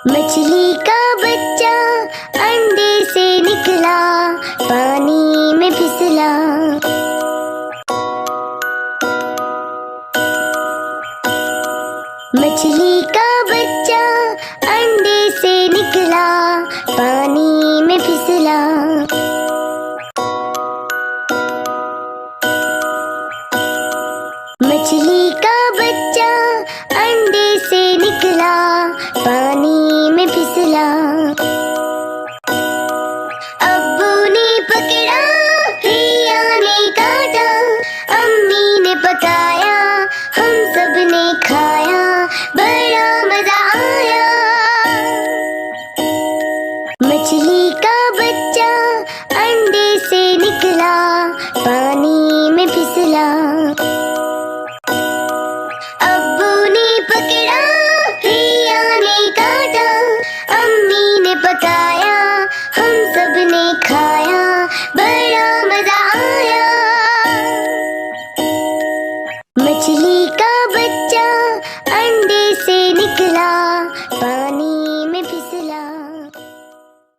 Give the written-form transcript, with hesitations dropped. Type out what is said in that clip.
मछली का बच्चा अंडे से निकला, पानी में फिसला। मछली का बच्चा अंडे से निकला, पानी में फिसला। मछली का बच्चा अंडे से निकला, पानी में फिसला। अब्बू ने पकड़ा, भैया ने काटा, अम्मी ने पकाया, हम सब ने खाया, बड़ा मजा आया। मछली का बच्चा अंडे से निकला, पानी में फिसला।